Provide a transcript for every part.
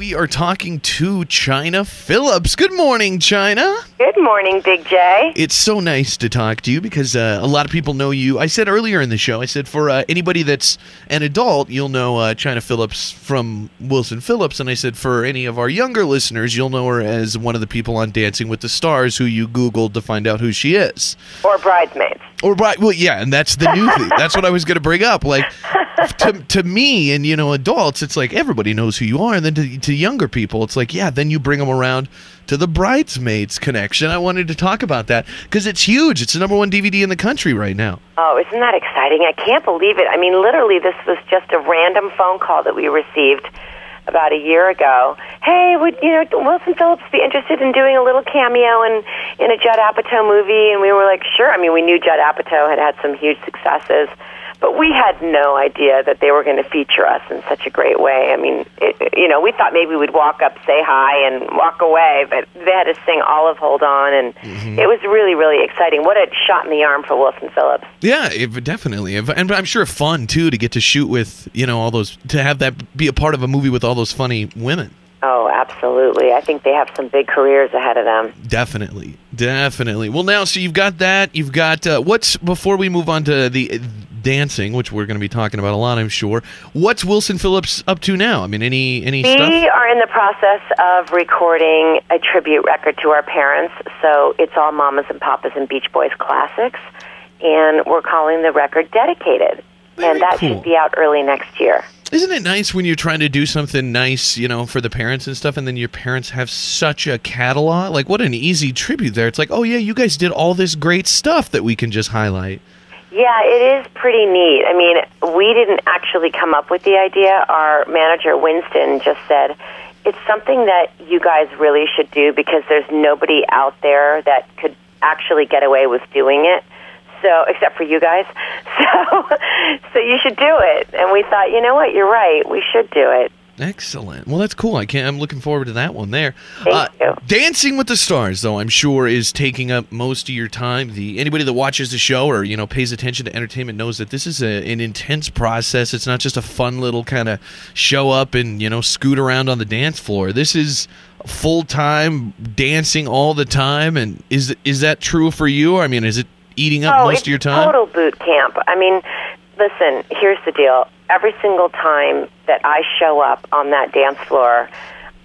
We are talking to Chynna Phillips. Good morning, Chynna. Good morning, Big J. It's so nice to talk to you because a lot of people know you. I said earlier in the show, I said for anybody that's an adult, you'll know Chynna Phillips from Wilson Phillips, and I said for any of our younger listeners, you'll know her as one of the people on Dancing with the Stars who you Googled to find out who she is. Or Bridesmaids. Well, yeah, and that's the new thing. That's what I was going to bring up. Like, to me and, adults, it's like everybody knows who you are. And then to younger people, it's like, yeah, then you bring them around to the Bridesmaids connection. I wanted to talk about that because it's huge. It's the #1 DVD in the country right now. Oh, isn't that exciting? I can't believe it. I mean, literally, this was just a random phone call that we received about a year ago. Hey, would Wilson Phillips be interested in doing a little cameo in a Judd Apatow movie? And we were like, sure. I mean, we knew Judd Apatow had had some huge successes, but we had no idea that they were going to feature us in such a great way. I mean, we thought maybe we'd walk up, say hi, and walk away, but they had to sing Olive Hold On, and it was really, really exciting. What a shot in the arm for Wilson Phillips. Yeah, definitely. And I'm sure fun, too, to get to shoot with, all those, to have that be a part of a movie with all those funny women. Oh, absolutely. I think they have some big careers ahead of them. Definitely. Well, now, so you've got that. You've got, before we move on to the dancing, which we're going to be talking about a lot, I'm sure, what's Wilson Phillips up to now? I mean, any stuff? We are in the process of recording a tribute record to our parents, so it's all Mamas and Papas and Beach Boys classics, and we're calling the record Dedicated. Very that cool. Should be out early next year. Isn't it nice when you're trying to do something nice, for the parents and stuff, and then your parents have such a catalog? Like, what an easy tribute there. It's like, oh, yeah, you guys did all this great stuff that we can just highlight. Yeah, it is pretty neat. I mean, we didn't actually come up with the idea. Our manager, Winston, just said, it's something that you guys really should do because there's nobody out there that could actually get away with doing it. So, except for you guys. So you should do it. And we thought, you know what, you're right, we should do it. Excellent. Well, that's cool. I'm looking forward to that one there. Thank you. Dancing with the Stars, though, I'm sure is taking up most of your time. Anybody that watches the show or, pays attention to entertainment knows that this is an intense process. It's not just a fun little kind of show up and, scoot around on the dance floor. This is full-time dancing all the time. And is that true for you? I mean, is it eating up most of your time? Total boot camp. I mean, listen, here's the deal. Every single time that I show up on that dance floor,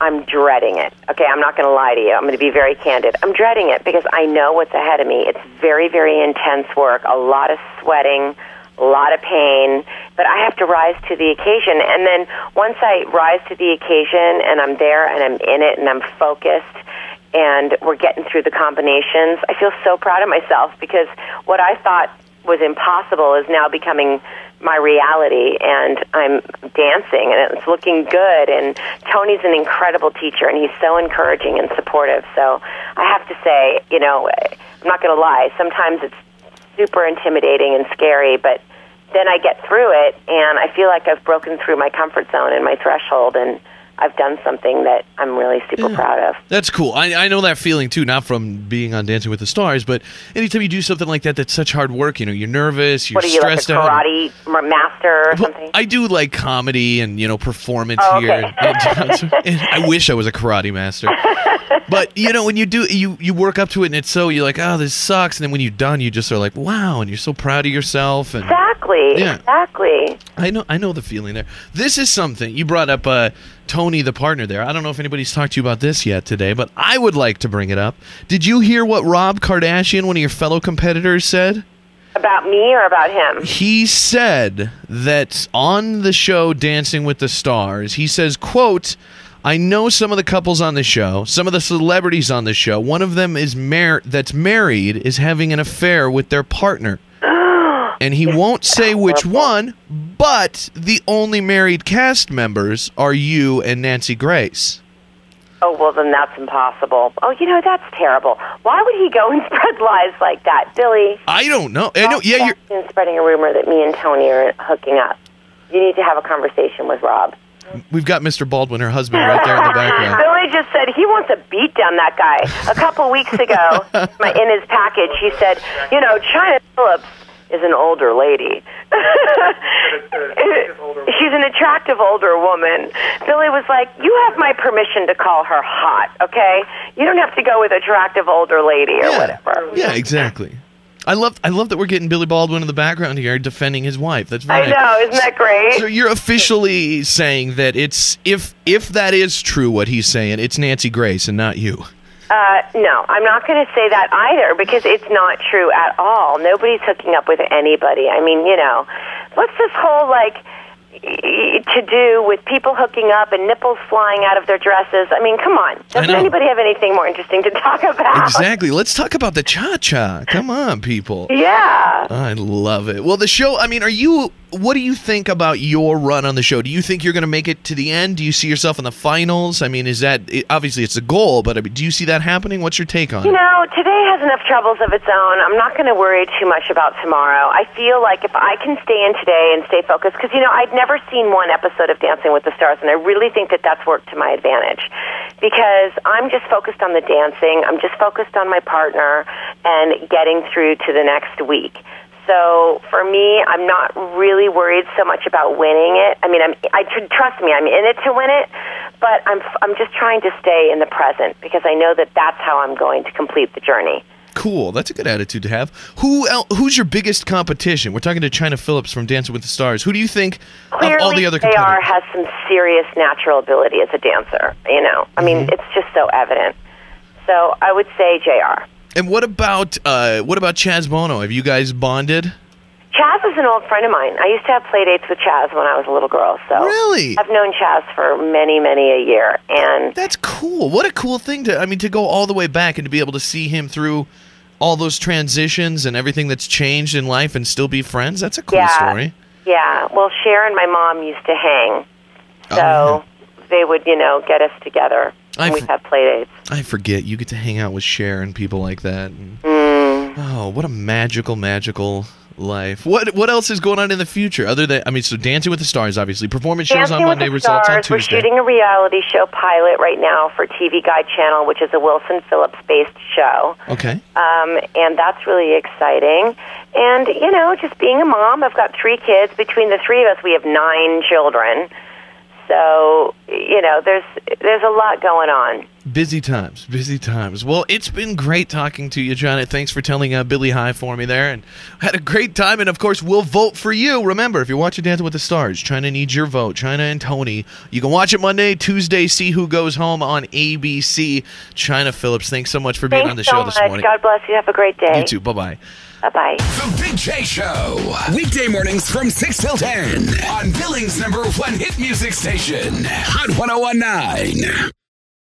I'm dreading it. Okay, I'm not going to lie to you. I'm going to be very candid. I'm dreading it because I know what's ahead of me. It's very, very intense work, a lot of sweating, a lot of pain, but I have to rise to the occasion. And then once I rise to the occasion and I'm there and I'm in it and I'm focused and we're getting through the combinations, I feel so proud of myself because what I thought was impossible is now becoming my reality, and I'm dancing, and it's looking good, and Tony's an incredible teacher, and he's so encouraging and supportive, so I have to say, I'm not going to lie, sometimes it's super intimidating and scary, but then I get through it, and I feel like I've broken through my comfort zone and my threshold, and I've done something that I'm really super proud of. That's cool. I know that feeling, too, not from being on Dancing with the Stars, but anytime you do something like that that's such hard work, you're nervous, you're stressed out. What are you, like a karate master or something? I do, like, comedy and, performance here. And I wish I was a karate master. But, when you do, you work up to it, and it's so, you're like, oh, this sucks. And then when you're done, you just are like, wow, and you're so proud of yourself. And, Exactly. I know the feeling there. This is something, you brought up Tony, the partner there. I don't know if anybody's talked to you about this yet today, but I would like to bring it up. Did you hear what Rob Kardashian, one of your fellow competitors, said? About me or about him? He said that on the show Dancing with the Stars, he says, quote, I know some of the couples on the show, some of the celebrities on the show, one of them is that's married is having an affair with their partner. And he won't say which one, but the only married cast members are you and Nancy Grace. Oh, well, then that's impossible. Oh, that's terrible. Why would he go and spread lies like that, Billy? I don't know. You're spreading a rumor that me and Tony are hooking up. You need to have a conversation with Rob. We've got Mr. Baldwin, her husband, right there in the background. Billy just said he wants to beat down that guy. A couple weeks ago, in his package, he said, Chynna Phillips is an older lady. She's an attractive older woman. Billy was like, you have my permission to call her hot, okay? You don't have to go with attractive older lady or whatever. Yeah, exactly. I love that we're getting Billy Baldwin in the background here defending his wife. That's very nice. I know, isn't that great? So you're officially saying that it's if that is true what he's saying, it's Nancy Grace and not you. No, I'm not going to say that either because it's not true at all. Nobody's hooking up with anybody. I mean, what's this whole, to do with people hooking up and nipples flying out of their dresses? I mean, come on. Doesn't anybody have anything more interesting to talk about? Exactly. Let's talk about the cha-cha. Come on, people. Yeah. I love it. Well, the show, I mean, what do you think about your run on the show? Do you think you're going to make it to the end? Do you see yourself in the finals? I mean, obviously it's a goal, but do you see that happening? What's your take on it? Today has enough troubles of its own. I'm not going to worry too much about tomorrow. I feel like if I can stay in today and stay focused, because, I'd never seen one episode of Dancing with the Stars, and I really think that that's worked to my advantage because I'm just focused on the dancing. I'm just focused on my partner and getting through to the next week. So for me, I'm not really worried so much about winning it. I mean, trust me, I'm in it to win it, but I'm just trying to stay in the present because I know that that's how I'm going to complete the journey. Cool. That's a good attitude to have. Who's your biggest competition? We're talking to Chynna Phillips from Dancing with the Stars. Who do you think of all the other competitors? Clearly, JR has some serious natural ability as a dancer. I mean, it's just so evident. So I would say JR. And what about Chaz Bono? Have you guys bonded? Chaz is an old friend of mine. I used to have play dates with Chaz when I was a little girl. So really? I've known Chaz for many, many a year. And that's cool. What a cool thing to go all the way back and to be able to see him through all those transitions and everything that's changed in life and still be friends. That's a cool story. Yeah. Well, Cher and my mom used to hang. So they would, get us together. And we'd have play dates. I forget. You get to hang out with Cher and people like that. Oh, what a magical, magical life. What else is going on in the future other than, so Dancing with the Stars, obviously. Performance shows on Monday, results on Tuesday. We're shooting a reality show pilot right now for TV Guide Channel, which is a Wilson Phillips-based show. Okay. And that's really exciting. And, just being a mom, I've got 3 kids. Between the 3 of us, we have 9 children. So, there's a lot going on. Busy times, busy times. Well, it's been great talking to you, Chynna. Thanks for telling Billy hi for me there. And had a great time. And, of course, we'll vote for you. Remember, if you're watching Dancing with the Stars, Chynna needs your vote. Chynna and Tony. You can watch it Monday, Tuesday, see who goes home on ABC. Chynna Phillips, thanks so much for being on the show this morning. God bless you. Have a great day. You too. Bye-bye. Bye-bye. The Big J Show. Weekday mornings from 6 till 10 on Billings' #1 hit music station, Hot 101.9.